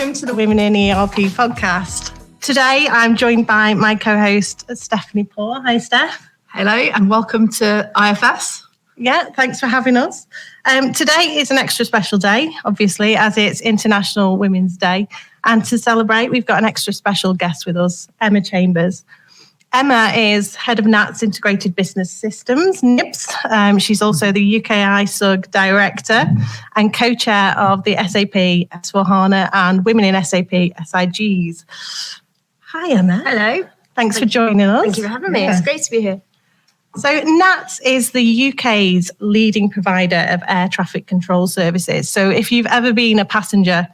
welcome to the Women in ERP podcast. Today, I'm joined by my co-host, Stephanie Poor. Hi, Steph. Hello, and welcome to IFS. Yeah, thanks for having us. Today is an extra special day, obviously, as it's International Women's Day. And to celebrate, we've got an extra special guest with us, Emma Chambers. Emma is head of NATS Integrated Business Systems, NIBS. She's also the UK ISUG director and co-chair of the SAP S4HANA and Women in SAP SIGs. Hi, Emma. Hello. Thanks for joining us. Thank you for having me. It's great to be here. So NATS is the UK's leading provider of air traffic control services. So if you've ever been a passenger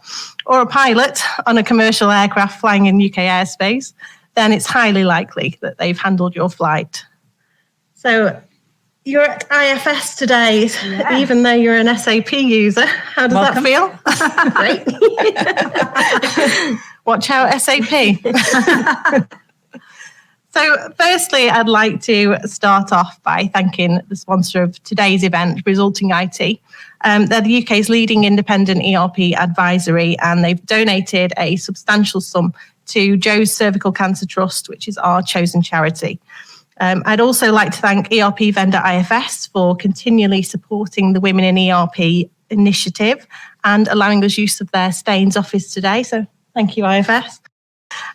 or a pilot on a commercial aircraft flying in UK airspace, then it's highly likely that they've handled your flight. So you're at IFS today, even though you're an SAP user. How does that feel? Great. Watch out, SAP. So firstly, I'd like to start off by thanking the sponsor of today's event, Resulting IT. They're the UK's leading independent ERP advisory, and they've donated a substantial sum to Joe's Cervical Cancer Trust, which is our chosen charity. I'd also like to thank ERP vendor IFS for continually supporting the Women in ERP initiative and allowing us use of their Staines office today. So thank you, IFS.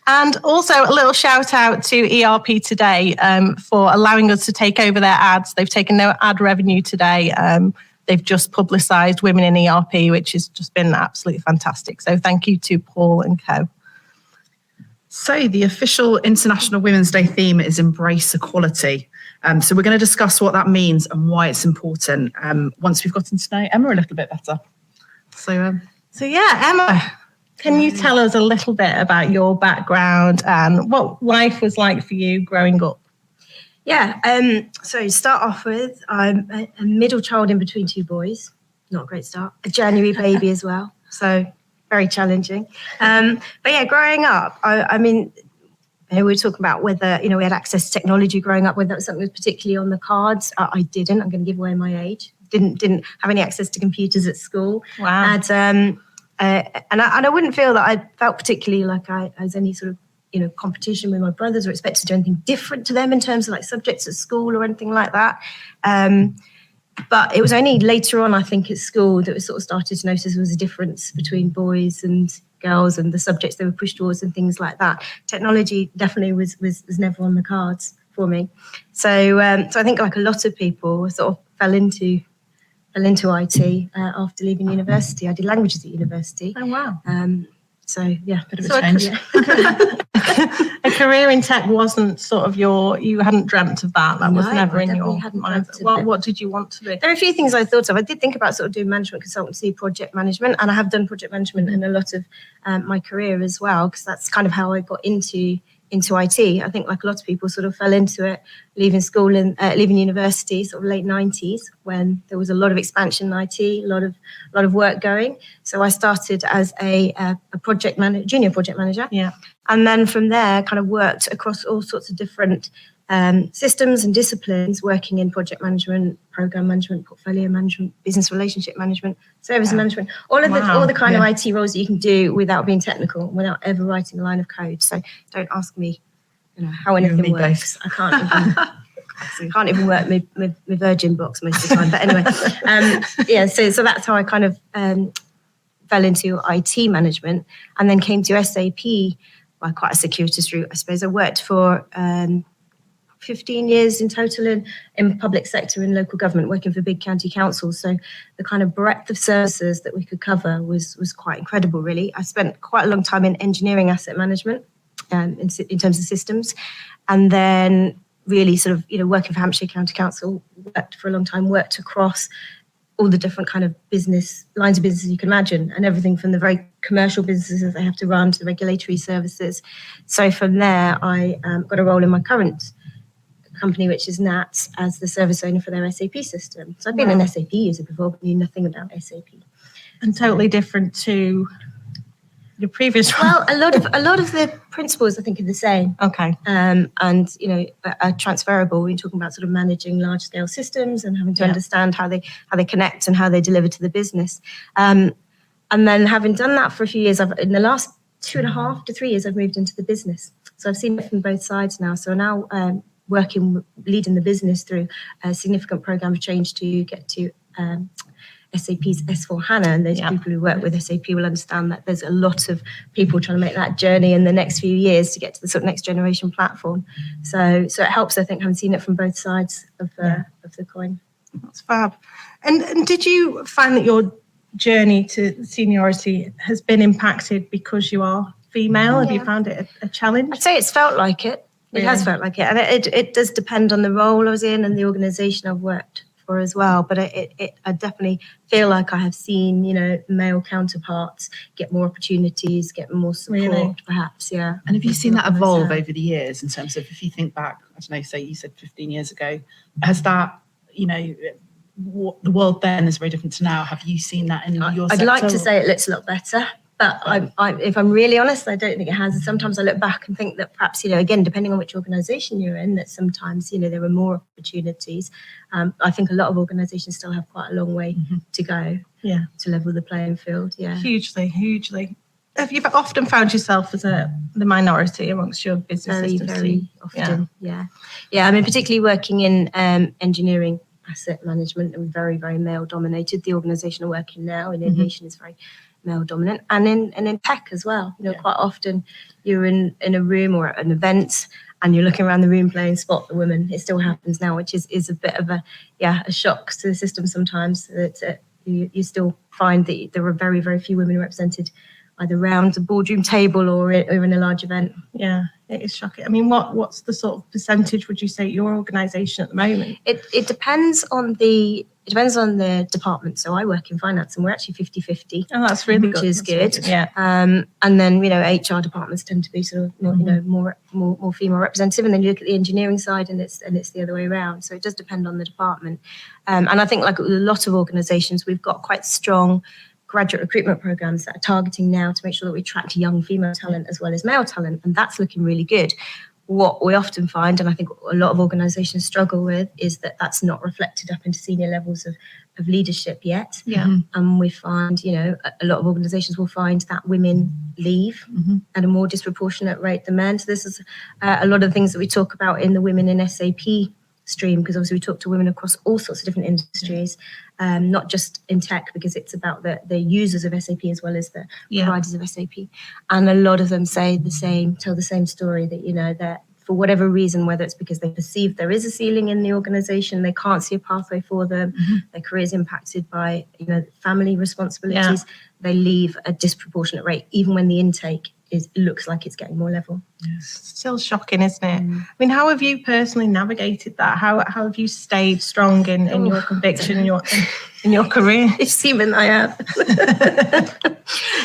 And also a little shout out to ERP Today for allowing us to take over their ads. They've taken no ad revenue today. They've just publicised Women in ERP, which has just been absolutely fantastic. So thank you to Paul and co. So the official International Women's Day theme is Embrace Equality. So we're going to discuss what that means and why it's important once we've gotten to know Emma a little bit better. So yeah, Emma, can you tell us a little bit about your background and what life was like for you growing up? Yeah, so to start off with, I'm a middle child in between two boys. Not a great start. A January baby as well. So very challenging. But yeah, growing up, I mean, we were talking about whether, we had access to technology growing up, whether that was something that was particularly on the cards. I didn't. I'm going to give away my age. Didn't have any access to computers at school. Wow. And I wouldn't feel that I felt particularly like I was any sort of, competition with my brothers or expected to do anything different to them in terms of like subjects at school or anything like that. But it was only later on, I think, at school that we sort of started to notice there was a difference between boys and girls and the subjects they were pushed towards and things like that. Technology definitely was never on the cards for me. So I think like a lot of people sort of fell into IT after leaving university. I did languages at university. Oh, wow. So, yeah. Bit of a change. A career in tech wasn't sort of you hadn't dreamt of that. That was never in your mind. What did you want to be? There are a few things I thought of. I did think about sort of doing management consultancy, project management, and I have done project management in a lot of my career as well, because that's kind of how I got into IT. I think like a lot of people sort of fell into it, leaving school and leaving university, sort of late 90s, when there was a lot of expansion in IT, a lot of work going. So I started as a junior project manager. Yeah. And then from there, kind of worked across all sorts of different systems and disciplines, working in project management, program management, portfolio management, business relationship management, service management, all the kind of IT roles that you can do without being technical, without ever writing a line of code. So don't ask me, how anything works. I can't even work my Virgin box most of the time. But anyway, so that's how I kind of fell into IT management, and then came to SAP by quite a circuitous route, I suppose. I worked for 15 years in total in public sector and local government, working for big county councils. So the kind of breadth of services that we could cover was quite incredible, really. I spent quite a long time in engineering asset management in terms of systems. And then really sort of, working for Hampshire County Council, worked for a long time, worked across all the different kind of lines of business you can imagine, and everything from the very commercial businesses they have to run to the regulatory services. So from there, I got a role in my current company, which is NATS, as the service owner for their SAP system. So I've been an SAP user before, but knew nothing about SAP. And totally different to your previous role. Well, a lot of the principles I think are the same. Okay. And are transferable. We're talking about sort of managing large scale systems and having to understand how they connect and how they deliver to the business. And then having done that for a few years, in the last 2.5 to 3 years, I've moved into the business. So I've seen it from both sides now. So now leading the business through a significant program of change to get to SAP's S4HANA, and those people who work with SAP will understand that there's a lot of people trying to make that journey in the next few years to get to the sort of next generation platform. So it helps, I think, having seen it from both sides of the coin. That's fab. And did you find that your journey to seniority has been impacted because you are female? Have you found it a challenge? I'd say it's felt like it. It has felt like it. And it does depend on the role I was in and the organisation I've worked for as well. But I definitely feel like I have seen, male counterparts get more opportunities, get more support, perhaps, yeah. And have you seen that evolve over the years in terms of, if you think back, I don't know, say you said 15 years ago, has that, the world then is very different to now. Have you seen that in your sector? I'd like to say it looks a lot better. But if I'm really honest, I don't think it has. Sometimes I look back and think that perhaps, again, depending on which organisation you're in, that sometimes, there are more opportunities. I think a lot of organisations still have quite a long way to go to level the playing field. Yeah, hugely. Have you often found yourself as the minority amongst your business systems? Very often, yeah. I mean, particularly working in engineering, asset management, and very, very male dominated. The organisation I work in now in aviation is very male dominant, and in tech as well. Quite often you're in a room or at an event and you're looking around the room playing spot the women. It still happens now, which is a bit of a shock to the system sometimes. That you still find that there are very, very few women represented either around the boardroom table or in a large event. Yeah, it is shocking. I mean, what's the sort of percentage, would you say, at your organisation at the moment? It depends on the department. So I work in finance and we're actually 50-50. Oh, that's really good. Which is good. Yeah. And then, HR departments tend to be sort of more, more female representative. And then you look at the engineering side and it's the other way around. So it does depend on the department. And I think like a lot of organisations, we've got quite strong graduate recruitment programs that are targeting now to make sure that we attract young female talent as well as male talent. And that's looking really good. What we often find, and I think a lot of organisations struggle with, is that that's not reflected up into senior levels of leadership yet. Yeah. And we find, a lot of organisations will find that women leave at a more disproportionate rate than men. So this is a lot of the things that we talk about in the Women in SAP stream, because obviously we talk to women across all sorts of different industries, not just in tech, because it's about the users of SAP as well as the providers of SAP. And a lot of them tell the same story, that, that for whatever reason, whether it's because they perceive there is a ceiling in the organisation, they can't see a pathway for them, their career is impacted by, family responsibilities, they leave at a disproportionate rate, even when the intake looks like it's getting more level. It's still shocking, isn't it? I mean, how have you personally navigated that? How have you stayed strong in your conviction in your career? It's seeming I have.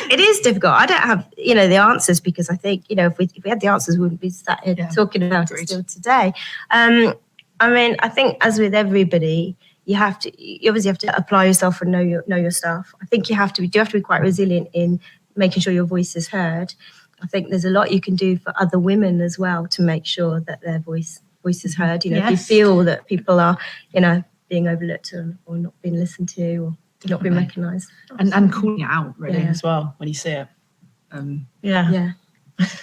It is difficult. I don't have, the answers, because I think, if we had the answers, we wouldn't be sat here talking about it still today. I mean, I think as with everybody, you obviously have to apply yourself and know your stuff. I think you have to be quite resilient in making sure your voice is heard. I think there's a lot you can do for other women as well to make sure that their voice is heard. If you feel that people are, being overlooked or not being listened to or not being recognised. And calling it out really as well when you see it.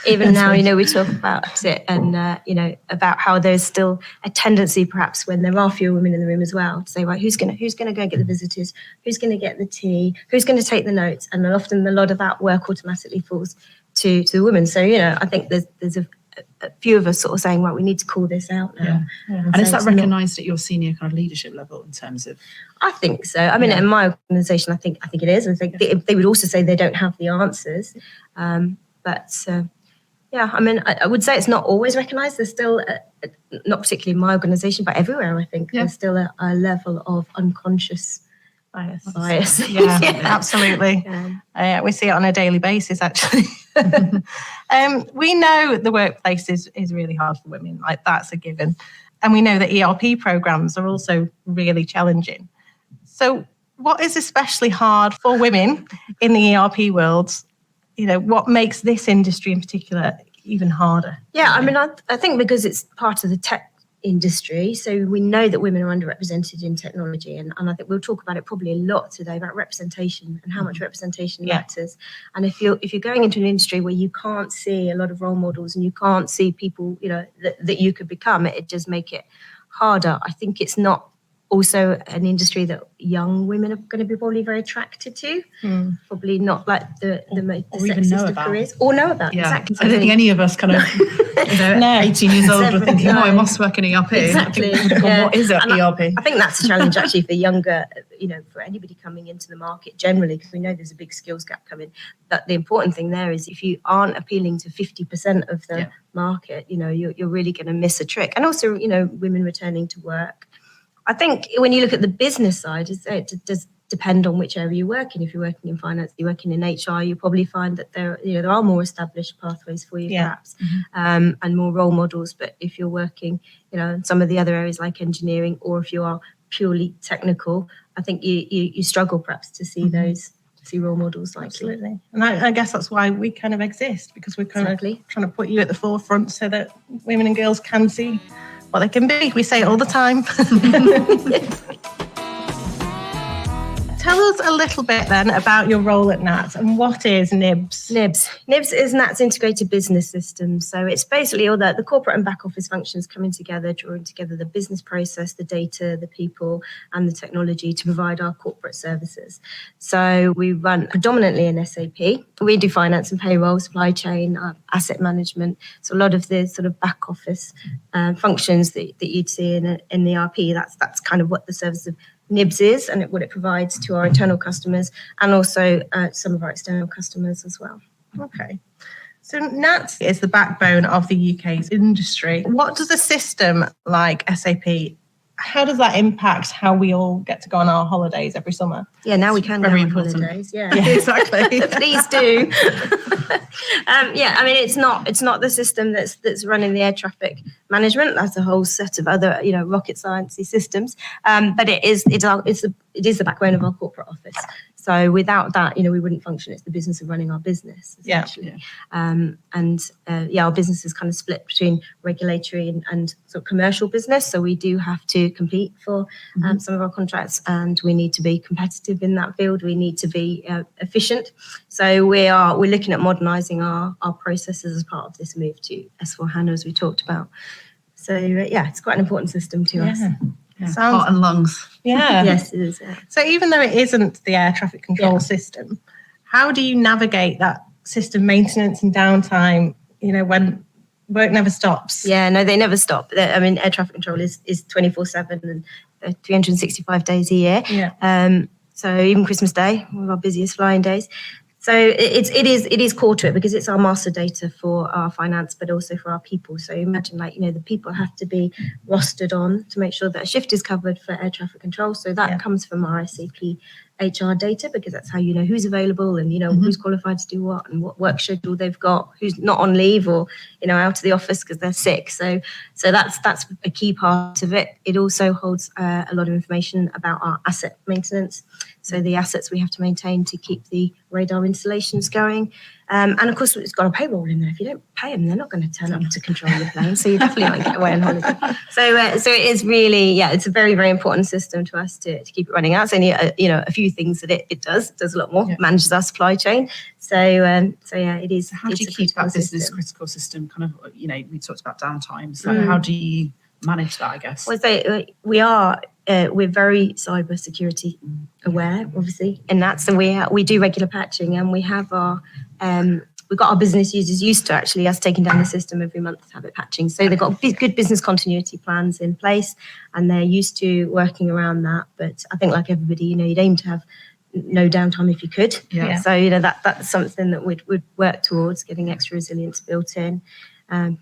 Even now, we talk about it and, about how there's still a tendency perhaps when there are fewer women in the room as well to say, right, who's going to go and get the visitors? Who's going to get the tea? Who's going to take the notes? And often a lot of that work automatically falls to the women. So, I think there's a few of us sort of saying, right, we need to call this out now. And is that recognised at your senior kind of leadership level in terms of? I think so. I mean, in my organisation, I think it is. I think they would also say they don't have the answers. But I mean, I would say it's not always recognised. There's still, not particularly in my organisation, but everywhere, I think, there's still a level of unconscious bias. Yeah, absolutely. We see it on a daily basis, actually. We know the workplace is really hard for women, like that's a given. And we know that ERP programs are also really challenging. So what is especially hard for women in the ERP world? What makes this industry in particular even harder? Yeah, I mean, I think because it's part of the tech industry. So we know that women are underrepresented in technology, and I think we'll talk about it probably a lot today about representation and how much representation matters. And if you're going into an industry where you can't see a lot of role models and you can't see people, that you could become, it does make it harder. I think it's not also an industry that young women are going to be probably very attracted to. Probably not like the sexiest of careers. Or know about. Exactly. I don't think any of us kind of 18 years old were thinking, I must work in ERP. Exactly. What is it, ERP? I think that's a challenge actually for younger, for anybody coming into the market generally, because we know there's a big skills gap coming. But the important thing there is if you aren't appealing to 50% of the market, you're really going to miss a trick. And also, women returning to work. I think when you look at the business side, it does depend on which area you work in. If you're working in finance, you're working in HR, you probably find that there are more established pathways for you, perhaps, and more role models. But if you're working, in some of the other areas like engineering, or if you are purely technical, I think you struggle perhaps to see see role models likely. Absolutely. And I guess that's why we kind of exist, because we're kind of trying to put you at the forefront so that women and girls can see what they can be. We say it all the time. Tell us a little bit then about your role at NATS and what is NIBS? NIBS is NATS Integrated Business System. So it's basically all the corporate and back office functions coming together, drawing together the business process, the data, the people, and the technology to provide our corporate services. So we run predominantly in SAP. We do finance and payroll, supply chain, asset management. So a lot of the sort of back office functions that you'd see in the ERP, that's kind of what the service of NIBS is and what it provides to our internal customers and also some of our external customers as well. Okay. So NATS is the backbone of the UK's industry. What does a system like SAP, how does that impact how we all get to go on our holidays every summer? Yeah, now we can go on holidays. Yeah, exactly. Please do. It's not the system that's running the air traffic management. That's a whole set of other, rocket sciencey systems. But it is the backbone of our corporate office. So without that, we wouldn't function. It's the business of running our business, essentially. Our business is kind of split between regulatory and sort of commercial business. So we do have to compete for some of our contracts, and we need to be competitive in that field. We need to be efficient. So we're looking at modernising our processes as part of this move to S/4HANA, as we talked about. So it's quite an important system to us. Yeah. Heart and lungs. Yeah. Yes, it is. Yeah. So even though it isn't the air traffic control system, how do you navigate that system maintenance and downtime, when work never stops? Yeah, no, they never stop. Air traffic control is 24/7 and 365 days a year. Yeah. So even Christmas Day, one of our busiest flying days. So it is core to it because it's our master data for our finance, but also for our people. So imagine the people have to be rostered on to make sure that a shift is covered for air traffic control. So that comes from our SAP HR data, because that's how you know who's available and who's qualified to do what and what work schedule they've got, who's not on leave or out of the office because they're sick. So that's a key part of it. It also holds a lot of information about our asset maintenance. So the assets we have to maintain to keep the radar installations going. And of course, it's got a payroll in there. If you don't pay them, they're not going to turn up to control your plane. So you definitely won't get away on holiday. So it is really, it's a very, very important system to us to keep it running. That's only, a few things that it does. It does a lot more. It manages our supply chain. So it is. How do you keep that business critical system kind of, we talked about downtime. So how do you manage that, I guess? Well, we're very cyber security aware, obviously, and that's so we do regular patching, and we have we've got our business users used to actually us taking down the system every month to have it patching. So they've got good business continuity plans in place, and they're used to working around that. But I think, like everybody, you'd aim to have no downtime if you could. Yeah. So that's something that we'd work towards, getting extra resilience built in,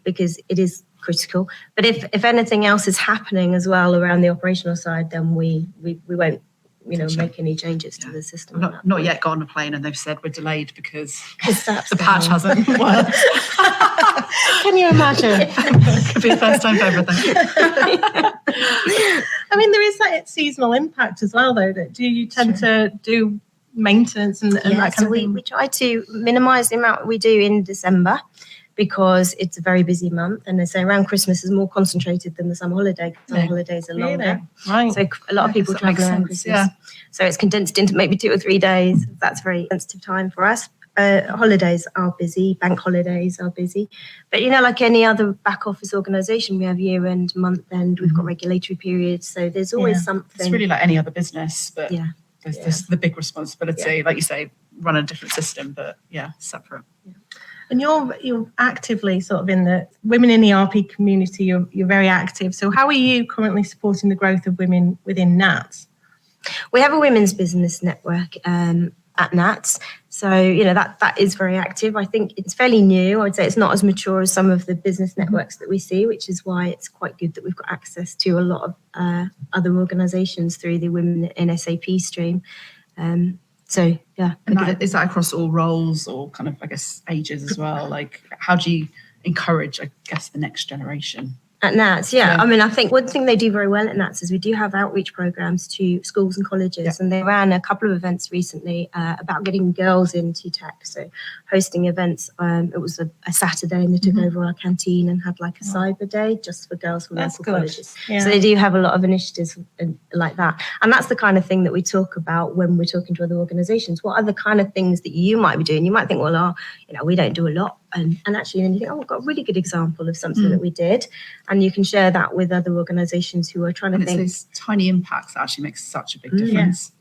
because it is critical. But if anything else is happening as well around the operational side, then we won't make any changes to the system. Not yet got on a plane and they've said we're delayed because that's the patch hasn't worked. Can you imagine? Could be a first time for everything. There is that seasonal impact as well, though. Do you tend to do maintenance and that kind of thing? We try to minimise the amount we do in December. because it's a very busy month. And they say around Christmas is more concentrated than the summer holiday. Summer holidays are longer. Right. So a lot of people travel around Christmas. Yeah. So it's condensed into maybe 2 or 3 days. That's a very sensitive time for us. Holidays are busy, bank holidays are busy. But, like any other back office organisation, we have year end, month end, we've got regulatory periods. So there's always something. It's really like any other business, but there's Yeah. the big responsibility, like you say, run a different system, but separate. Yeah. And you're actively sort of in the women in the ERP community. You're very active. So how are you currently supporting the growth of women within NATS? We have a women's business network at NATS. So, that is very active. I think it's fairly new. I would say it's not as mature as some of the business networks that we see, which is why it's quite good that we've got access to a lot of other organisations through the Women in SAP stream. So, yeah. And is that across all roles or kind of, I guess, ages as well? Like, how do you encourage, I guess, the next generation? At NATS, yeah. I mean, I think one thing they do very well at NATS is we do have outreach programs to schools and colleges, and they ran a couple of events recently about getting girls into tech. So hosting events, it was a Saturday, and they took over our canteen and had like a cyber day just for girls from local colleges. Yeah. So they do have a lot of initiatives like that. And that's the kind of thing that we talk about when we're talking to other organisations. What are the kind of things that you might be doing? You might think, well, we don't do a lot. And actually, then you think, we've got a really good example of something that we did. And you can share that with other organisations who are trying to think. It's those tiny impacts that actually make such a big difference.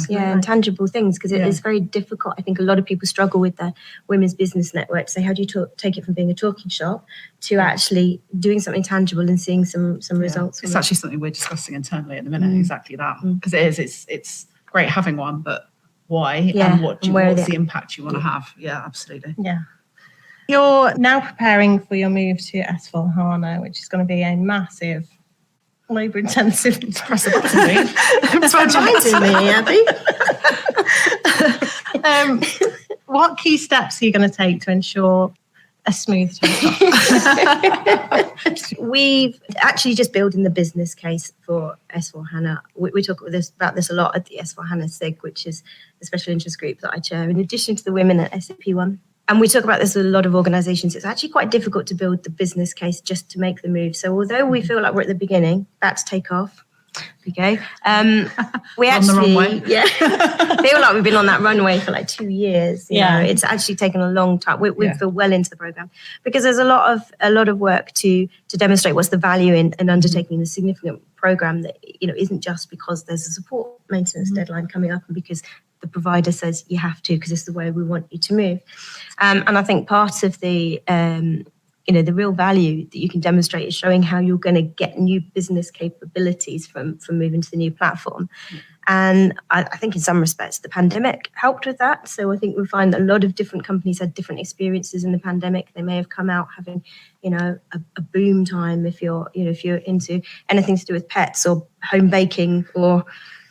Yeah, and tangible things, because it is very difficult. I think a lot of people struggle with the women's business network to say, how do you take it from being a talking shop to actually doing something tangible and seeing some results? It's actually something we're discussing internally at the minute, exactly that. Because it's great having one, but why and what's the impact you want to have? Yeah, absolutely. Yeah. You're now preparing for your move to S/4HANA, which is going to be a massive, labour-intensive. Press a button, mate. That's what reminding me, Abby. What key steps are you going to take to ensure a smooth takeoff? We've actually just building the business case for S/4HANA. We talk about this a lot at the S/4HANA SIG, which is the special interest group that I chair, in addition to the Women at SAP one. And we talk about this with a lot of organisations. It's actually quite difficult to build the business case just to make the move. So although we feel like we're at the beginning, that's take off. Okay. We actually feel like we've been on that runway for like 2 years. You know, it's actually taken a long time. We feel well into the programme because there's a lot of work to demonstrate what's the value in undertaking a significant programme that isn't just because there's a support maintenance deadline coming up and because the provider says you have to because it's the way we want you to move. And I think part of the the real value that you can demonstrate is showing how you're going to get new business capabilities from moving to the new platform. And I think in some respects the pandemic helped with that. So I think we find that a lot of different companies had different experiences in the pandemic. They may have come out having a boom time if you're into anything to do with pets or home baking or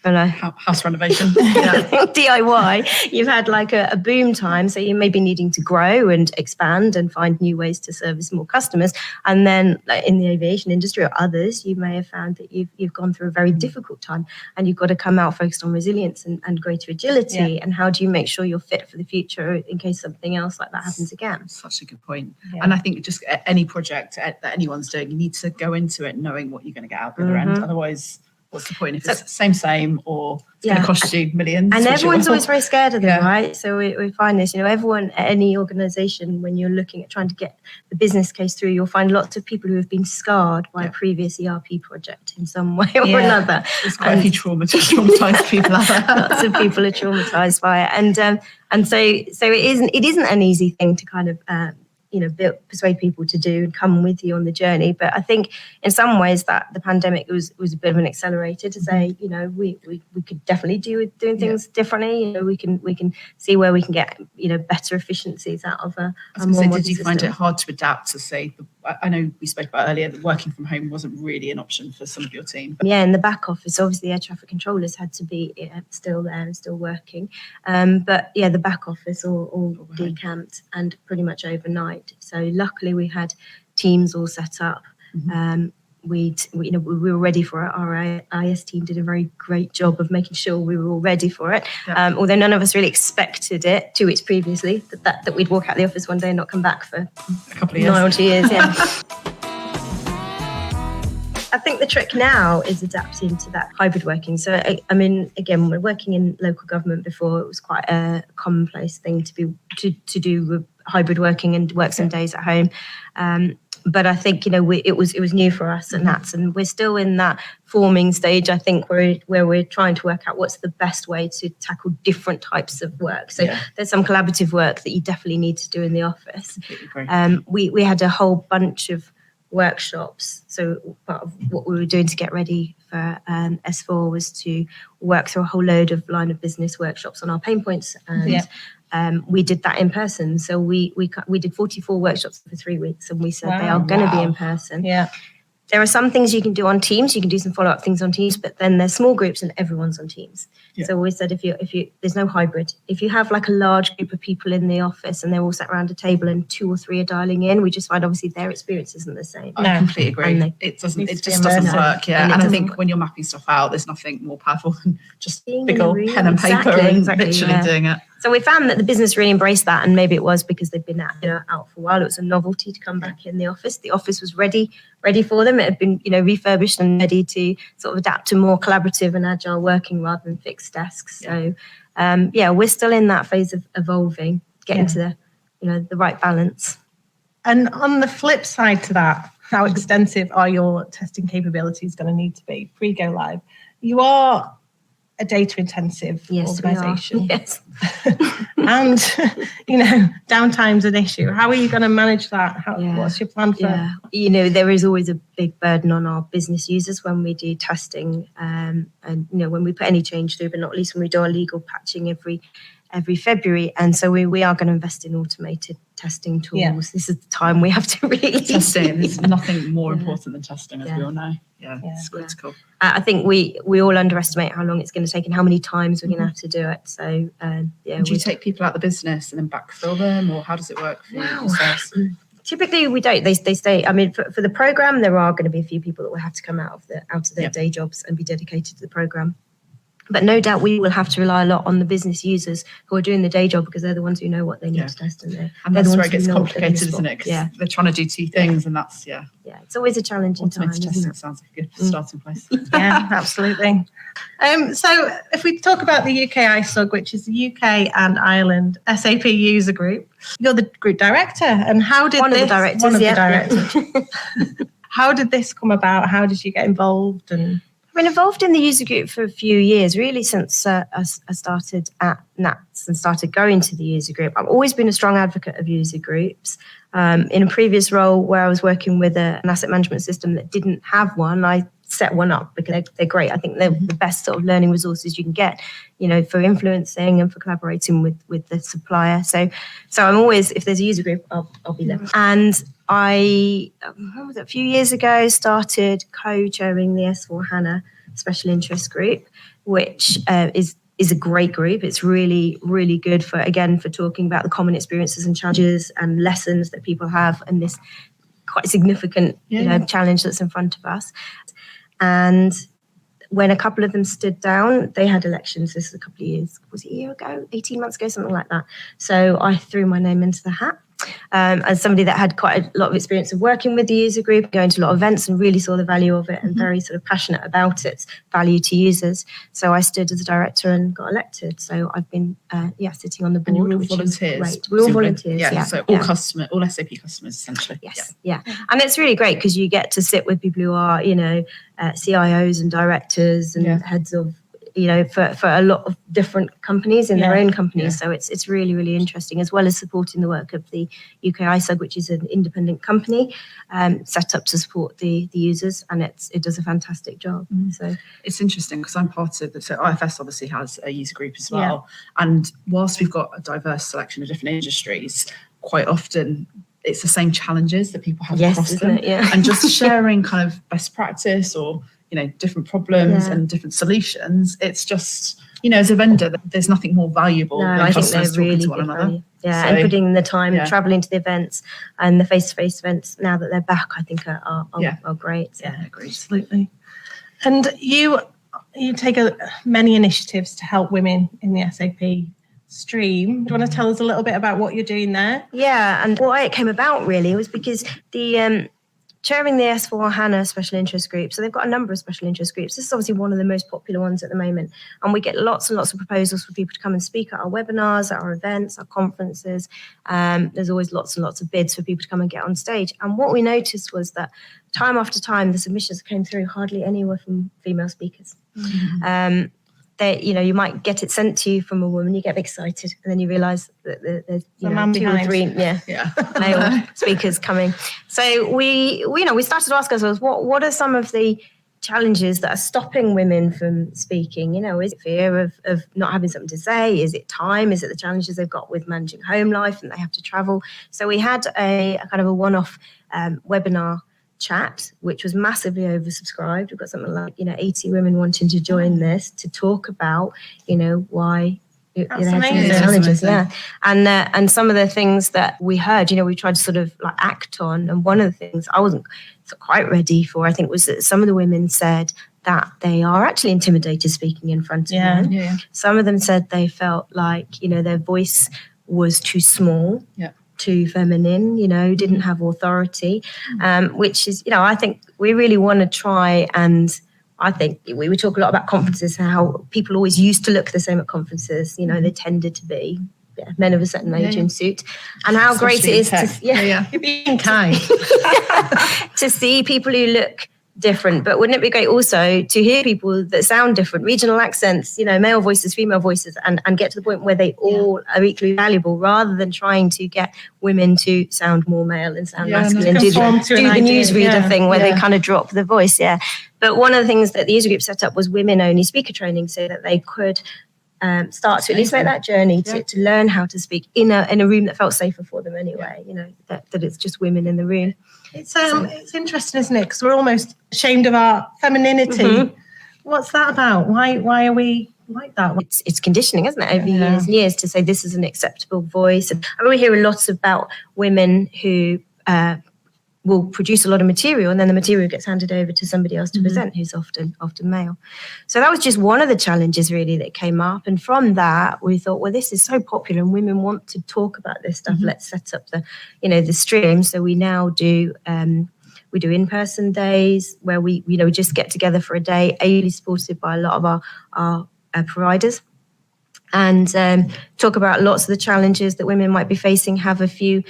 house renovation. DIY. You've had like a boom time, so you may be needing to grow and expand and find new ways to service more customers. And then in the aviation industry or others, you may have found that you've gone through a very difficult time and you've got to come out focused on resilience and greater agility. Yeah. And how do you make sure you're fit for the future in case something else like that happens again? Such a good point. Yeah. And I think just any project that anyone's doing, you need to go into it knowing what you're going to get out the other end. Otherwise, what's the point if it's same or it's going to cost you millions? And everyone's always very scared of them, right? So we find this, everyone at any organisation, when you're looking at trying to get the business case through, you'll find lots of people who have been scarred by a previous ERP project in some way or another. There's quite a few traumatised people out there. Lots of people are traumatised by it. And so it isn't an easy thing to kind of persuade people to do and come with you on the journey. But I think in some ways that the pandemic was a bit of an accelerator to say, we could definitely do doing things differently. We can see where we can get, better efficiencies out of a more modern Did you find system. it hard to adapt to say, I know we spoke about earlier that working from home wasn't really an option for some of your team. Yeah, in the back office, obviously air traffic controllers had to be still there and still working. But the back office all decamped and pretty much overnight. So luckily we had teams all set up. we were ready for it. Our IS team did a very great job of making sure we were all ready for it. Yeah. Although none of us really expected it 2 weeks previously, that we'd walk out the office one day and not come back for A couple of years. 9 or 2 years. Yeah. I think the trick now is adapting to that hybrid working. So, I mean, again, we're working in local government before. It was quite a commonplace thing to do with hybrid working and work some days at home. But I think, it was new for us, and we're still in that forming stage, I think, where we're trying to work out what's the best way to tackle different types of work. So there's some collaborative work that you definitely need to do in the office. We had a whole bunch of workshops. So part of what we were doing to get ready for S4 was to work through a whole load of line of business workshops on our pain points, and we did that in person. So we did 44 workshops for 3 weeks, and we said they are going to be in person. Yeah. There are some things you can do on Teams. You can do some follow-up things on Teams, but then there's small groups and everyone's on Teams. Yeah. So we said if you there's no hybrid. If you have like a large group of people in the office and they're all sat around a table and 2 or 3 are dialing in, we just find obviously their experience isn't the same. I completely agree. It just doesn't work. Yeah, and I think when you're mapping stuff out, there's nothing more powerful than just big old pen and paper and literally doing it. So we found that the business really embraced that, and maybe it was because they've been out for a while. It was a novelty to come back in the office. The office was ready for them. It had been refurbished and ready to sort of adapt to more collaborative and agile working rather than fixed desks. So we're still in that phase of evolving, getting to the right balance. And on the flip side to that, how extensive are your testing capabilities going to need to be pre-go live? You are a data intensive organisation. Yes. And, downtime's an issue. How are you going to manage that? What's your plan for there is always a big burden on our business users when we do testing, and when we put any change through, but not least when we do our legal patching every February. And so we are going to invest in automated testing tools. Yeah. This is the time we have to really testing. There's nothing more important than testing, as we all know. It's critical. I think we all underestimate how long it's going to take and how many times we're going to have to do it. So do you take people out of the business and then backfill them, or how does it work for yourselves? Typically we don't. They stay. I mean, for the program, there are going to be a few people that will have to come out of their day jobs and be dedicated to the program. But no doubt we will have to rely a lot on the business users who are doing the day job, because they're the ones who know what they need to test. And that's where it gets complicated, isn't it? Because they're trying to do 2 things, and that's, it's always a challenging time, isn't it? Sounds like a good starting place. Yeah, absolutely. So if we talk about the UK ISUG, which is the UK and Ireland SAP user group, you're the group director. And how did One of the directors. How did this come about? How did you get involved? And I've been involved in the user group for a few years, really since I started at NATS and started going to the user group. I've always been a strong advocate of user groups. In a previous role where I was working with an asset management system that didn't have one, I set one up because they're great. I think they're the best sort of learning resources you can get, for influencing and for collaborating with the supplier. So I'm always, if there's a user group, I'll be there. And I, a few years ago, started co-chairing the S4HANA Special Interest Group, which is a great group. It's really, really good for talking about the common experiences and challenges and lessons that people have and this quite significant challenge that's in front of us. And when a couple of them stood down, they had elections. This is a couple of years, was it a year ago, 18 months ago, something like that. So I threw my name into the hat. As somebody that had quite a lot of experience of working with the user group, going to a lot of events and really saw the value of it and very sort of passionate about its value to users. So I stood as a director and got elected. So I've been sitting on the board. And you're all volunteers. Great. We're all volunteers. So all SAP customers essentially. Yes. And it's really great because you get to sit with people who are, CIOs and directors and heads of, for a lot of different companies in their own companies. So it's really, really interesting, as well as supporting the work of the UK ISUG, which is an independent company set up to support the users, and it does a fantastic job. So it's interesting because I'm part of so IFS obviously has a user group as well. And whilst we've got a diverse selection of different industries, quite often it's the same challenges that people have across them. And just sharing kind of best practice or different problems and different solutions. It's just, as a vendor, there's nothing more valuable than customers talking to one another. Yeah, So, and putting in the time, yeah. traveling to the events and the face-to-face events now that they're back, I think are great. So. Yeah, agreed. Absolutely. And you take many initiatives to help women in the SAP stream. Do you want to tell us a little bit about what you're doing there? Yeah, and why it came about really was because the chairing the S4HANA special interest group. So they've got a number of special interest groups. This is obviously one of the most popular ones at the moment. And we get lots and lots of proposals for people to come and speak at our webinars, at our events, our conferences. There's always lots and lots of bids for people to come and get on stage. And what we noticed was that time after time, the submissions came through hardly anywhere from female speakers. Mm-hmm. You might get it sent to you from a woman, you get excited, and then you realise that there's two or three male speakers coming. So we started to ask ourselves, what are some of the challenges that are stopping women from speaking? Is it fear of not having something to say? Is it time? Is it the challenges they've got with managing home life and they have to travel? So we had a kind of a one-off webinar chat, which was massively oversubscribed. We've got something like 80 women wanting to join this to talk about why challenges. Yeah, and some of the things that we heard, we tried to sort of like act on. And one of the things I wasn't quite ready for, I think, was that some of the women said that they are actually intimidated speaking in front of men. Yeah. Some of them said they felt like their voice was too small. Yeah. Too feminine, didn't have authority, which is, I think we really want to try, and I think we talk a lot about conferences and how people always used to look the same at conferences. They tended to be men of a certain age in suit, and how especially great it is you're being kind to see people who look different. But wouldn't it be great also to hear people that sound different, regional accents, male voices, female voices, and get to the point where they all are equally valuable, rather than trying to get women to sound more male and sound masculine, do the newsreader thing where they kind of drop the voice. Yeah. But one of the things that the user group set up was women-only speaker training, so that they could start to at least make that journey to learn how to speak in a room that felt safer for them anyway, that it's just women in the room. It's interesting, isn't it? Because we're almost ashamed of our femininity. Mm-hmm. What's that about? Why are we like that? It's conditioning, isn't it? Over years and years to say this is an acceptable voice. And we hear a lot about women who will produce a lot of material, and then the material gets handed over to somebody else to present, who's often male. So that was just one of the challenges really that came up. And from that, we thought, well, this is so popular and women want to talk about this stuff. Let's set up the stream. So we now do in-person days where we just get together for a day, ably supported by a lot of our providers, and talk about lots of the challenges that women might be facing. Have a few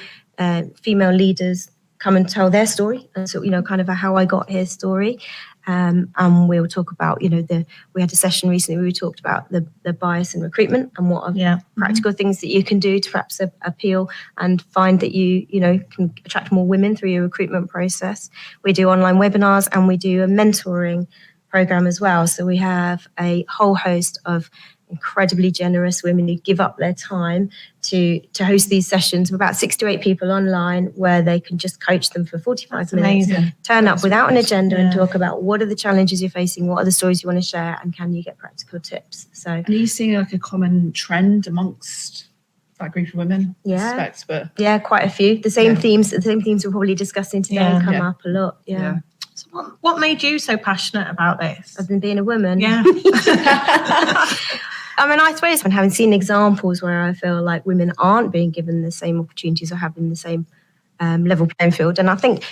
female leaders come and tell their story, and so kind of a how I got here story, and we'll talk about we had a session recently where we talked about the bias in recruitment and what are practical things that you can do to perhaps appeal and find that you can attract more women through your recruitment process. We do online webinars and we do a mentoring program as well. So we have a whole host of incredibly generous women who give up their time to host these sessions of about 6 to 8 people online, where they can just coach them for 45 minutes, turn up without an agenda and talk about what are the challenges you're facing, what are the stories you want to share, and can you get practical tips. So, are you seeing like a common trend amongst that group of women? Yeah, quite a few. The same themes we're probably discussing today come up a lot. Yeah. So what made you so passionate about this? Other than being a woman? Yeah. I suppose when having seen examples where I feel like women aren't being given the same opportunities or having the same level playing field. And I think,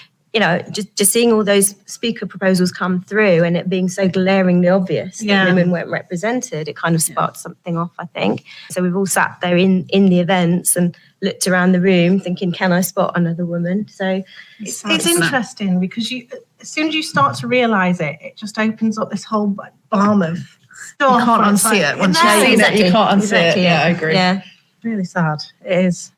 just seeing all those speaker proposals come through and it being so glaringly obvious that women weren't represented, it kind of sparked something off, I think. So we've all sat there in the events and looked around the room thinking, can I spot another woman? So it's interesting because as soon as you start to realise it, it just opens up this whole balm of stuff. You can't unsee it. Once you've seen it, you can't unsee it. Yeah, I agree. Yeah. Really sad. It is.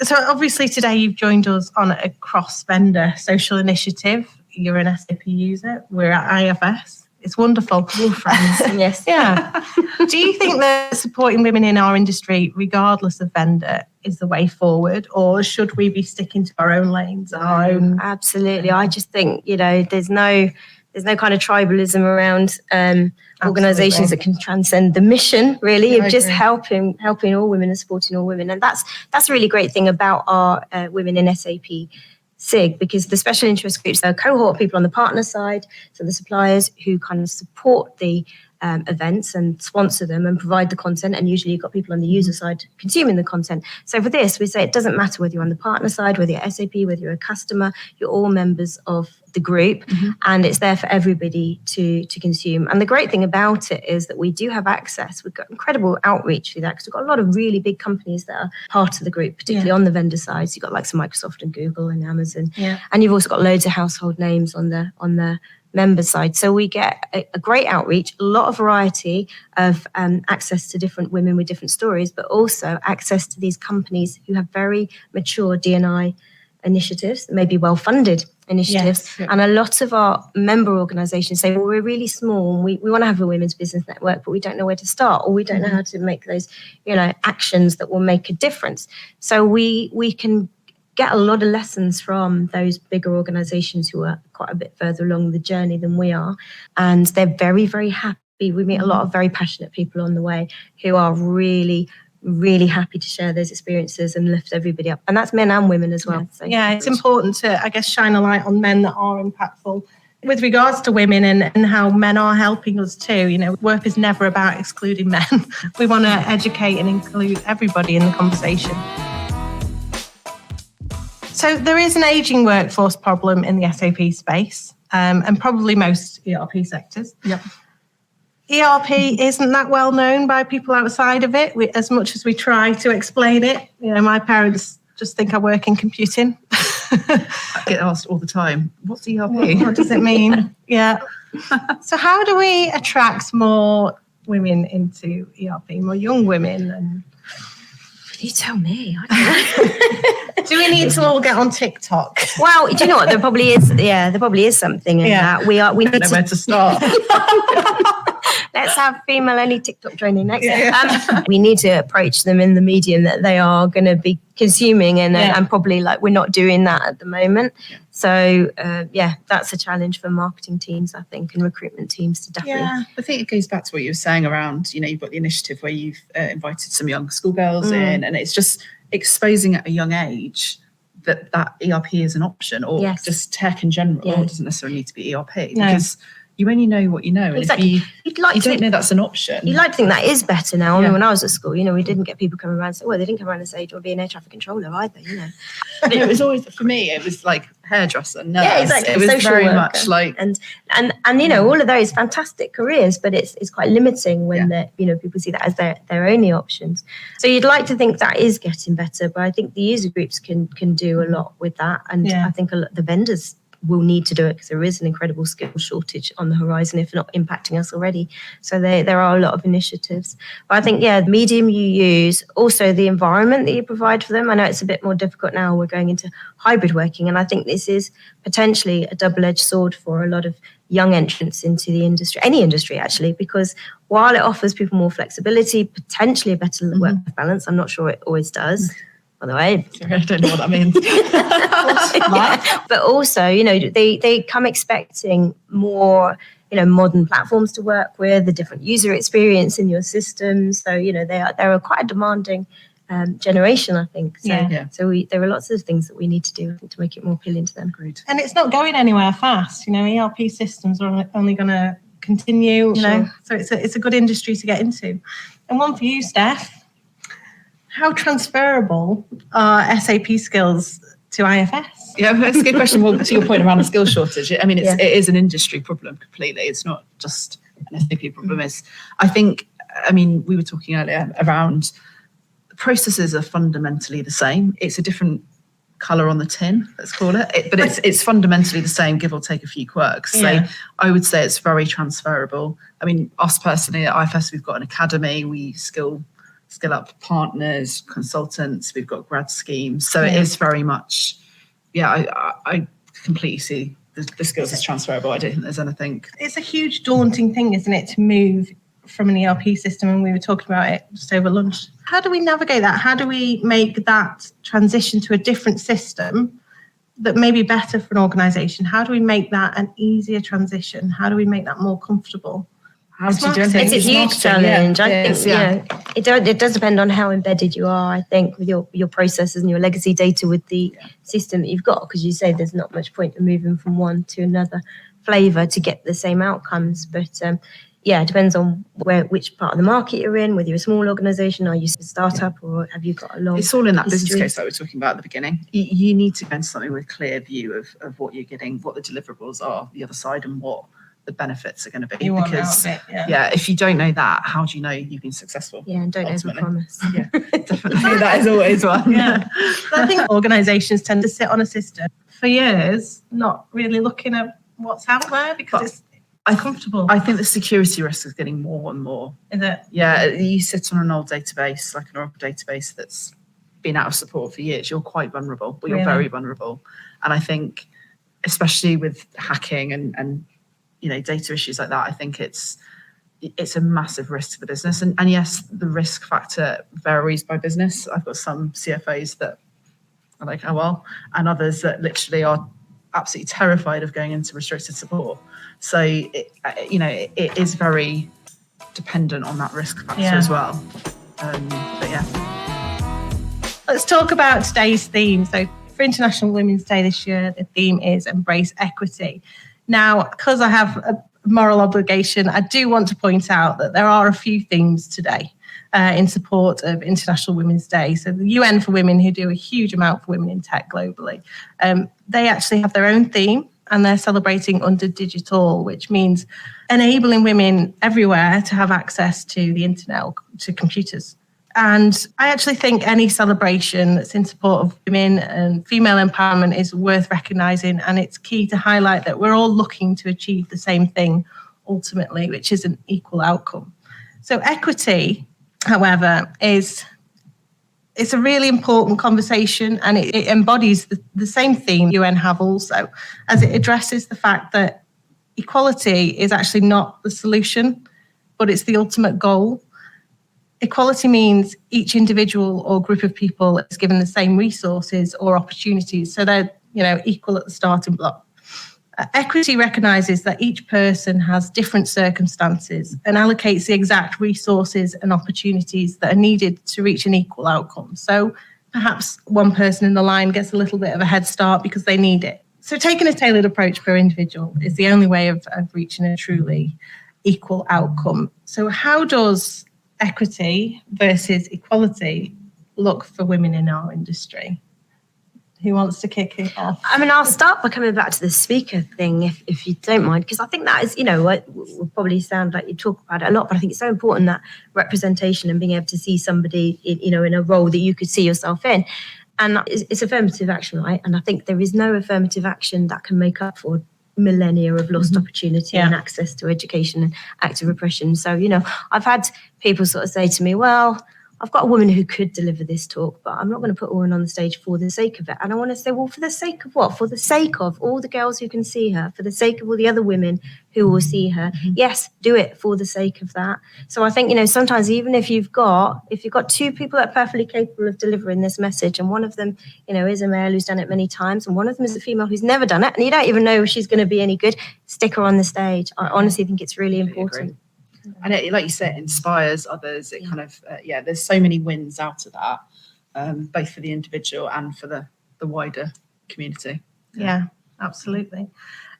So obviously today you've joined us on a cross-vendor social initiative. You're an SAP user. We're at IFS. It's wonderful. We're friends. Yes. Yeah. Do you think that supporting women in our industry, regardless of vendor, is the way forward, or should we be sticking to our own lanes, our own? Absolutely. I just think, there's no there's no kind of tribalism around organisations that can transcend the mission, really, of just helping all women and supporting all women. And that's a really great thing about our women in SAP SIG, because the special interest groups are a cohort of people on the partner side, so the suppliers who kind of support the events and sponsor them and provide the content, and usually you've got people on the user side consuming the content. So for this, we say it doesn't matter whether you're on the partner side, whether you're SAP, whether you're a customer, you're all members of the group, and it's there for everybody to consume. And the great thing about it is that we do have access. We've got incredible outreach through that, because we've got a lot of really big companies that are part of the group, particularly on the vendor side. So you've got like some Microsoft and Google and Amazon, and you've also got loads of household names on the member side. So we get a great outreach, a lot of variety of access to different women with different stories, but also access to these companies who have very mature D&I initiatives, maybe well-funded initiatives. And a lot of our member organisations say, well, we're really small and we want to have a women's business network, but we don't know where to start, or we don't know how to make those, actions that will make a difference. So we can get a lot of lessons from those bigger organisations who are quite a bit further along the journey than we are. And they're very, very happy. We meet a lot of very passionate people on the way who are really, really happy to share those experiences and lift everybody up. And that's men and women as well. So. Yeah, it's important to, I guess, shine a light on men that are impactful. With regards to women and how men are helping us too, work is never about excluding men. We want to educate and include everybody in the conversation. So there is an ageing workforce problem in the SAP space, and probably most ERP sectors. Yep. ERP isn't that well known by people outside of it, as much as we try to explain it. My parents just think I work in computing. I get asked all the time, what's ERP? What does it mean? Yeah. So how do we attract more women into ERP, more young women? And you tell me. I don't know. Do we need to all get on TikTok? Well, do you know what? There probably is something in that. We need to know where to start. Let's have female-only TikTok training next. We need to approach them in the medium that they are going to be consuming, and probably we're not doing that at the moment. So that's a challenge for marketing teams, I think, and recruitment teams to definitely. Yeah, I think it goes back to what you were saying around, you've got the initiative where you've invited some young schoolgirls in, and it's just exposing at a young age that ERP is an option, or just tech in general. It doesn't necessarily need to be ERP, because you only know what you know. And exactly. If you don't know that's an option. You'd like to think that is better now. I mean, when I was at school, we didn't get people coming around and say, well, they didn't come around and say, do you want to be an air traffic controller either, But it was always, for me, it was like hairdresser, nurse. Yeah, exactly. It was social very worker. much like... And all of those fantastic careers, but it's quite limiting when people see that as their only options. So you'd like to think that is getting better, but I think the user groups can do a lot with that. And I think the vendors will need to do it, because there is an incredible skill shortage on the horizon, if not impacting us already. So there are a lot of initiatives. But I think, the medium you use, also the environment that you provide for them. I know it's a bit more difficult now. We're going into hybrid working, and I think this is potentially a double-edged sword for a lot of young entrants into the industry, any industry actually, because while it offers people more flexibility, potentially a better work-life balance, I'm not sure it always does. By the way, I don't know what that means. But also, they come expecting more, modern platforms to work with, the different user experience in your system. So, they're quite a demanding generation, I think. So, there are lots of things that we need to do to make it more appealing to them. Agreed. And it's not going anywhere fast. ERP systems are only going to continue. So it's a good industry to get into. And one for you, Steph. How transferable are SAP skills to IFS? Yeah, that's a good question. Well, to your point around the skill shortage, I mean, it is an industry problem completely. It's not just an SAP problem. We were talking earlier around the processes are fundamentally the same. It's a different colour on the tin, let's call it. But it's fundamentally the same, give or take a few quirks. So I would say it's very transferable. I mean, us personally at IFS, we've got an academy. We skill up partners, consultants, we've got grad schemes. So it is very much, I completely see the skills as transferable. I don't think there's anything. It's a huge daunting thing, isn't it, to move from an ERP system, and we were talking about it just over lunch. How do we navigate that? How do we make that transition to a different system that may be better for an organisation? How do we make that an easier transition? How do we make that more comfortable? How do you do anything? It's a huge challenge. I think it does depend on how embedded you are, I think, with your processes and your legacy data with the system that you've got, because you say there's not much point in moving from one to another flavour to get the same outcomes. But it depends on which part of the market you're in, whether you're a small organisation, are you a startup, or have you got a long It's all in that history? business case that we were talking about at the beginning. You need to go into something with a clear view of what you're getting, what the deliverables are the other side, and what the benefits are going to be. You want because out of it, if you don't know that, how do you know you've been successful? Yeah, and don't overpromise. Yeah, definitely. That is always one. I think organisations tend to sit on a system for years, not really looking at what's out there because it's comfortable. I think the security risk is getting more and more. Is it? Yeah, you sit on an old database, like an Oracle database that's been out of support for years. You're quite vulnerable. Well, you're very vulnerable. And I think, especially with hacking and data issues like that, I think it's a massive risk to the business. And yes, the risk factor varies by business. I've got some CFOs that are like, oh well, and others that literally are absolutely terrified of going into restricted support. So it is very dependent on that risk factor as well. Let's talk about today's theme. So for International Women's Day this year, the theme is Embrace Equity. Now, because I have a moral obligation, I do want to point out that there are a few themes today in support of International Women's Day. So the UN for Women, who do a huge amount for women in tech globally, they actually have their own theme, and they're celebrating under digital, which means enabling women everywhere to have access to the internet, to computers. And I actually think any celebration that's in support of women and female empowerment is worth recognising, and it's key to highlight that we're all looking to achieve the same thing ultimately, which is an equal outcome. So equity, however, it's a really important conversation, and it embodies the same theme UN have also, as it addresses the fact that equality is actually not the solution, but it's the ultimate goal. Equality means each individual or group of people is given the same resources or opportunities, so they're equal at the starting block. Equity recognises that each person has different circumstances and allocates the exact resources and opportunities that are needed to reach an equal outcome. So perhaps one person in the line gets a little bit of a head start because they need it. So taking a tailored approach per individual is the only way of reaching a truly equal outcome. So how does equity versus equality look for women in our industry? Who wants to kick it off? I mean, I'll start by coming back to the speaker thing, if you don't mind, because I think that is, will probably sound like you talk about it a lot, but I think it's so important, that representation and being able to see somebody, in a role that you could see yourself in. And it's affirmative action, right? And I think there is no affirmative action that can make up for millennia of lost opportunity and access to education and active repression. So, I've had people sort of say to me, well, I've got a woman who could deliver this talk, but I'm not going to put a woman on the stage for the sake of it. And I want to say, well, for the sake of what? For the sake of all the girls who can see her, for the sake of all the other women who will see her. Yes, do it for the sake of that. So I think, sometimes even if you've got two people that are perfectly capable of delivering this message, and one of them, is a male who's done it many times, and one of them is a female who's never done it, and you don't even know if she's going to be any good, stick her on the stage. I honestly think it's really important. And it, like you said, inspires others. It kind of, there's so many wins out of that, both for the individual and for the wider community. Yeah, absolutely.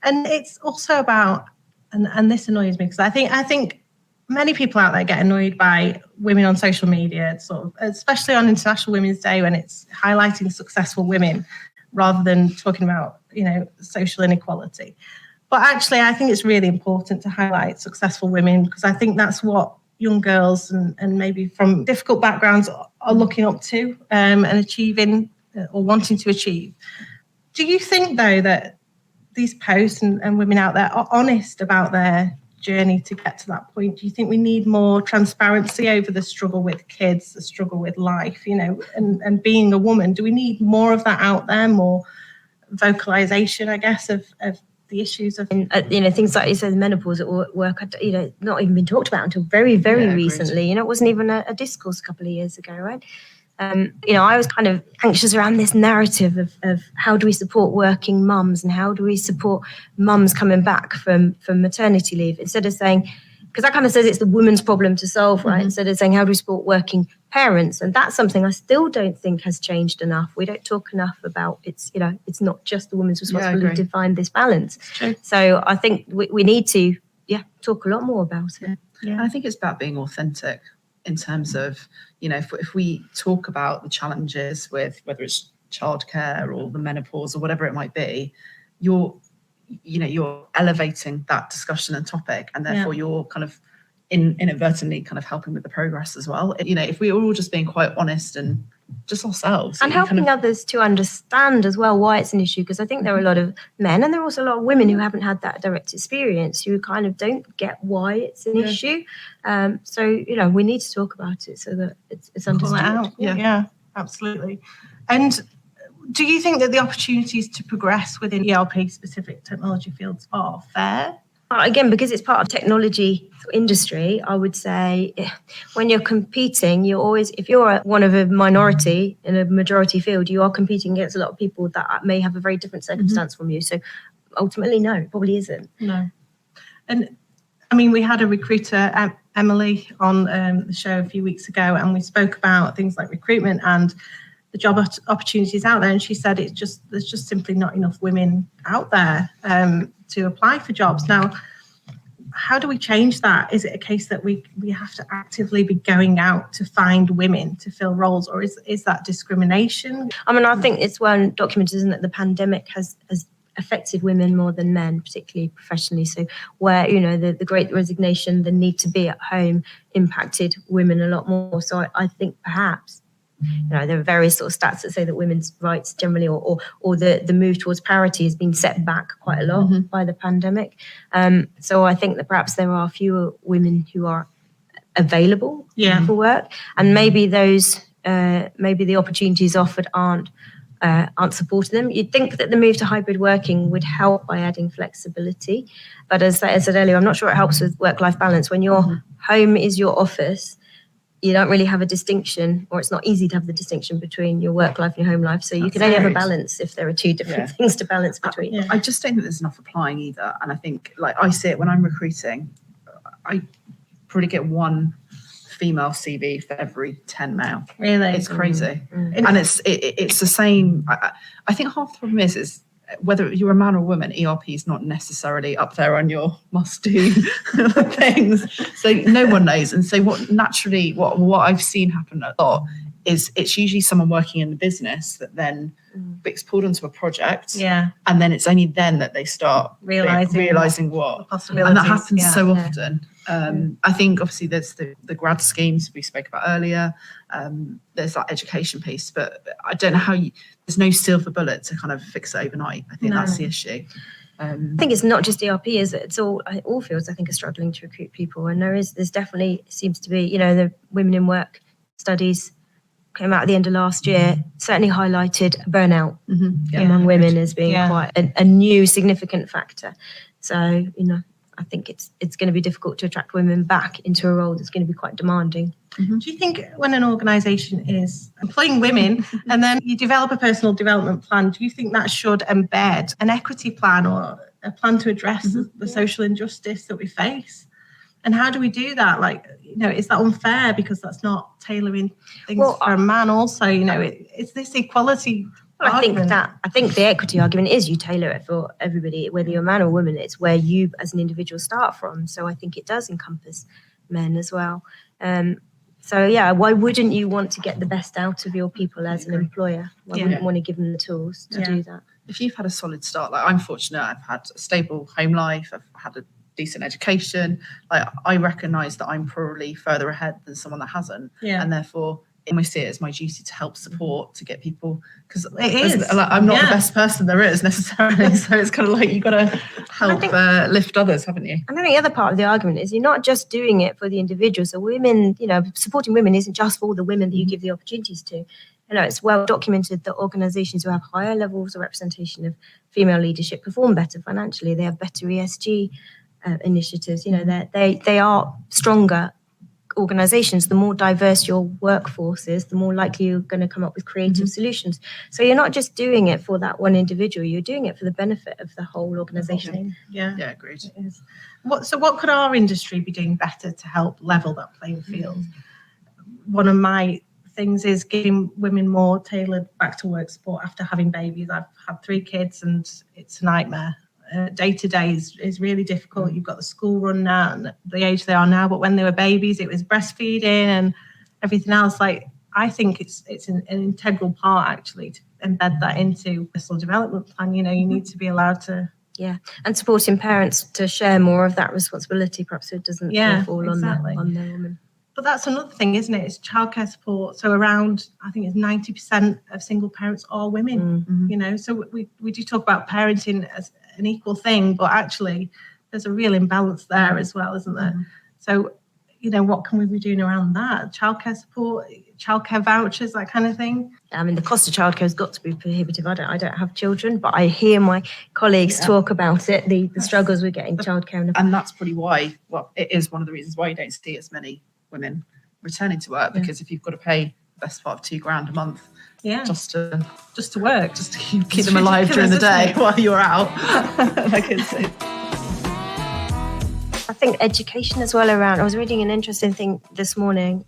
And it's also about, and this annoys me, because I think many people out there get annoyed by women on social media, sort of, especially on International Women's Day, when it's highlighting successful women rather than talking about, social inequality. But actually, I think it's really important to highlight successful women, because I think that's what young girls and maybe from difficult backgrounds are looking up to and achieving or wanting to achieve. Do you think, though, that these posts and women out there are honest about their journey to get to that point? Do you think we need more transparency over the struggle with kids, the struggle with life, and being a woman? Do we need more of that out there, more vocalization, I guess, of the issues of things like you said, menopause at work, not even been talked about until very, very recently. It wasn't even a discourse a couple of years ago, right? I was kind of anxious around this narrative of how do we support working mums and how do we support mums coming back from maternity leave, instead of saying, because that kind of says it's the woman's problem to solve, right? Instead of saying, how do we support working parents? And that's something I still don't think has changed enough. We don't talk enough about it's not just the woman's responsibility to find this balance. So I think we need to, talk a lot more about it. Yeah. And I think it's about being authentic in terms of, if we talk about the challenges with whether it's childcare or the menopause or whatever it might be, you're elevating that discussion and topic, and therefore you're kind of inadvertently kind of helping with the progress as well. If we were all just being quite honest and just ourselves. And helping others to understand as well why it's an issue, because I think there are a lot of men and there are also a lot of women who haven't had that direct experience, who kind of don't get why it's an issue. So, we need to talk about it so that it's understood. Out. Yeah, absolutely. And do you think that the opportunities to progress within ERP-specific technology fields are fair? Again, because it's part of technology industry, I would say when you're competing, you're always, if you're one of a minority in a majority field, you are competing against a lot of people that may have a very different circumstance from you. So ultimately, no, it probably isn't. No. And I mean, we had a recruiter, Emily, on the show a few weeks ago, and we spoke about things like recruitment and the job opportunities out there. And she said there's just simply not enough women out there to apply for jobs. Now, how do we change that? Is it a case that we have to actively be going out to find women to fill roles, or is that discrimination? I mean, I think it's well documented, isn't it? The pandemic has affected women more than men, particularly professionally. So where, the great resignation, the need to be at home impacted women a lot more. So I think perhaps, there are various sort of stats that say that women's rights generally or the move towards parity has been set back quite a lot by the pandemic. So I think that perhaps there are fewer women who are available for work, and maybe maybe the opportunities offered aren't supporting them. You'd think that the move to hybrid working would help by adding flexibility. But as I said earlier, I'm not sure it helps with work-life balance. When your home is your office, you don't really have a distinction, or it's not easy to have the distinction between your work life and your home life. So you can only have a balance if there are two different things to balance between. I just don't think there's enough applying either. And I think, I see it when I'm recruiting, I probably get one female CV for every 10 male. Really? It's crazy. And it's the same. I think half the problem is whether you're a man or a woman, ERP is not necessarily up there on your must-do things. So no one knows. And so what I've seen happen a lot is it's usually someone working in the business that then gets pulled onto a project. Yeah. And then it's only then that they start realizing what possibilities. And that happens so often. I think obviously there's the grad schemes we spoke about earlier. There's that education piece, but I don't know how there's no silver bullet to kind of fix it overnight. I think that's the issue. I think it's not just ERP, is it? It's all fields, I think, are struggling to recruit people. And there's definitely seems to be, the women in work studies came out at the end of last year, certainly highlighted burnout among women as being quite a new significant factor. So, I think it's going to be difficult to attract women back into a role that's going to be quite demanding. Do you think when an organisation is employing women and then you develop a personal development plan, do you think that should embed an equity plan or a plan to address the social injustice that we face? And how do we do that? Is that unfair because that's not tailoring things for a man also? It's this equality argument. I think the equity argument is you tailor it for everybody, whether you're a man or woman. It's where you as an individual start from. So I think it does encompass men as well. Why wouldn't you want to get the best out of your people as an employer? Why wouldn't you want to give them the tools to do that? If you've had a solid start, I'm fortunate, I've had a stable home life, I've had a decent education. I recognise that I'm probably further ahead than someone that hasn't, and therefore I see it as my duty to help support, to get people, because I'm not the best person there is necessarily. So it's kind of you've got to help lift others, haven't you? I think the other part of the argument is you're not just doing it for the individual. So women, supporting women isn't just for the women that you give the opportunities to. It's well documented that organisations who have higher levels of representation of female leadership perform better financially. They have better ESG initiatives. They are stronger organizations, the more diverse your workforce is, the more likely you're going to come up with creative solutions. So you're not just doing it for that one individual, you're doing it for the benefit of the whole organization. Yeah, agreed. It is. What could our industry be doing better to help level that playing field? One of my things is giving women more tailored back to work support after having babies. I've had 3 kids and it's a nightmare. Day to day is really difficult. You've got the school run now and the age they are now, but when they were babies, it was breastfeeding and everything else. Like, I think it's an integral part actually to embed that into personal development plan. You need to be allowed to. Yeah, and supporting parents to share more of that responsibility, perhaps so it doesn't fall exactly. on the woman. But that's another thing, isn't it? It's childcare support. So around, I think it's 90% of single parents are women, so we do talk about parenting as an equal thing, but actually there's a real imbalance there as well, isn't there? So, what can we be doing around that? Childcare support, childcare vouchers, that kind of thing. I mean, the cost of childcare has got to be prohibitive. I don't have children, but I hear my colleagues talk about it, the struggles with getting childcare. And that's probably why, it is one of the reasons why you don't see as many women returning to work, because if you've got to pay the best part of $2,000 a month just to work, just to keep them alive during the day while you're out. I think education as well around. I was reading an interesting thing this morning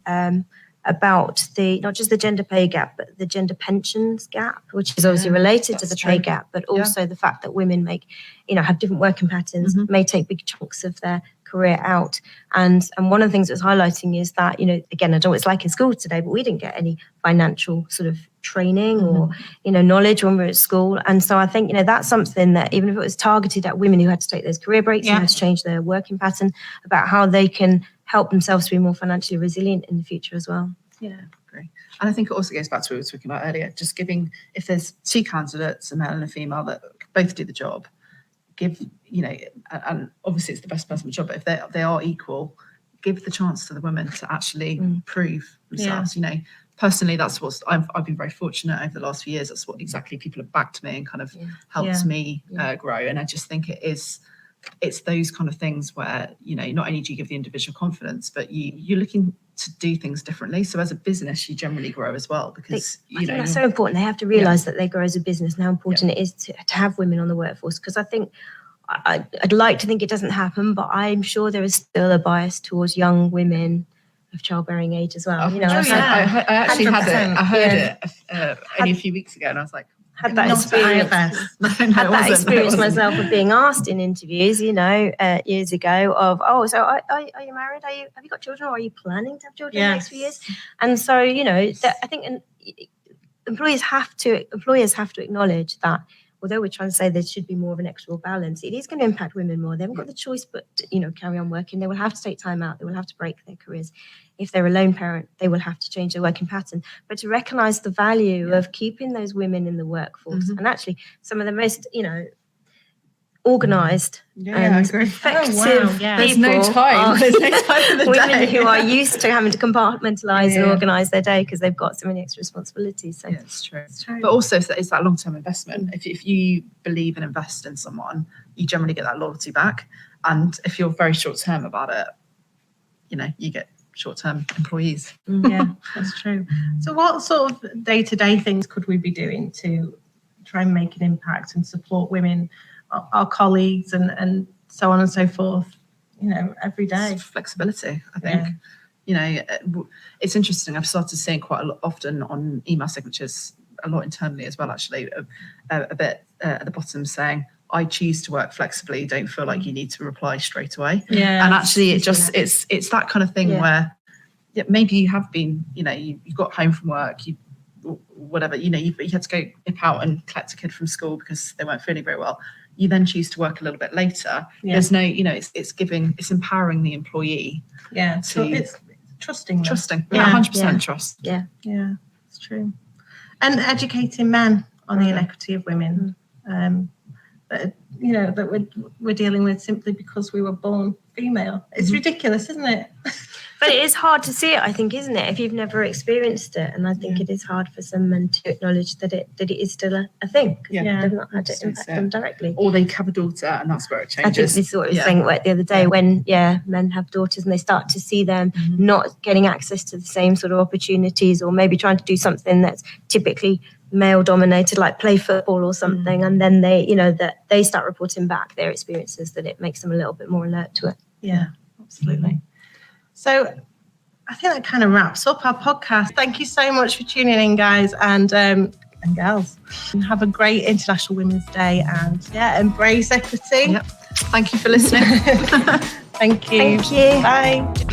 about not just the gender pay gap, but the gender pensions gap, which is obviously related to the pay gap, but also the fact that women have different working patterns, may take big chunks of their career out. And one of the things that's highlighting is that, again, I don't know what it's like in school today, but we didn't get any financial sort of training or, knowledge when we were at school. And so I think, that's something that even if it was targeted at women who had to take those career breaks and had to change their working pattern, about how they can help themselves to be more financially resilient in the future as well. Yeah, agree. And I think it also goes back to what we were talking about earlier, just giving, if there's 2 candidates, a male and a female, that both do the job, give, and obviously it's the best person for the job, but if they are equal, give the chance to the women to actually prove themselves. Personally, that's what I've been very fortunate over the last few years. That's what exactly people have backed me and kind of helped me grow. And I just think it's those kind of things where, not only do you give the individual confidence, but you're looking to do things differently. So as a business, you generally grow as well, because, I think that's so important. They have to realise that they grow as a business and how important it is to have women on the workforce. Because I think, I'd like to think it doesn't happen, but I'm sure there is still a bias towards young women of childbearing age as well. I actually had it. I heard it only a few weeks ago, and I was like, had that experience. Had that experience myself of being asked in interviews, years ago of, so are you married? Have you got children, or are you planning to have children in the next few years? And so, I think employers have to acknowledge that although we're trying to say there should be more of an equitable balance, it is going to impact women more. They haven't got the choice but to, carry on working. They will have to take time out. They will have to break their careers. If they're a lone parent, they will have to change their working pattern. But to recognise the value of keeping those women in the workforce, and actually some of the most, organised and effective people. There's no time. There's no time for the women day. who are used to having to compartmentalise and organise their day because they've got so many extra responsibilities. So it's true. But also, it's that long-term investment. If you believe and invest in someone, you generally get that loyalty back. And if you're very short-term about it, you get short-term employees. Yeah, that's true. So what sort of day-to-day things could we be doing to try and make an impact and support women, our colleagues and so on and so forth, every day? It's flexibility, I think. It's interesting. I've started seeing quite a lot often on email signatures, a lot internally as well, actually, a bit at the bottom saying, I choose to work flexibly, don't feel like you need to reply straight away. Yeah. And actually it's that kind of thing where maybe you have been, you got home from work, you whatever, you had to go nip out and collect a kid from school because they weren't feeling very well. You then choose to work a little bit later. Yeah. There's no, it's empowering the employee. Yeah. So it's trusting them. Trusting. Yeah. 100% trust. Yeah. Yeah, it's true. And educating men on the inequity of women. That we're dealing with simply because we were born female. It's ridiculous, isn't it? But it is hard to see it, I think, isn't it? If you've never experienced it, and I think it is hard for some men to acknowledge that it is still a thing. Yeah. They've not had it impact them directly. Or they have a daughter, and that's where it I think changes. this sort of thing the other day when men have daughters and they start to see them not getting access to the same sort of opportunities, or maybe trying to do something that's typically male dominated, like play football or something, and then they start reporting back their experiences, that it makes them a little bit more alert to it. Yeah, absolutely. So I think that kind of wraps up our podcast. Thank you so much for tuning in, guys and girls. And have a great International Women's Day, and embrace equity. Yep. Thank you for listening. Thank you. Thank you. Bye.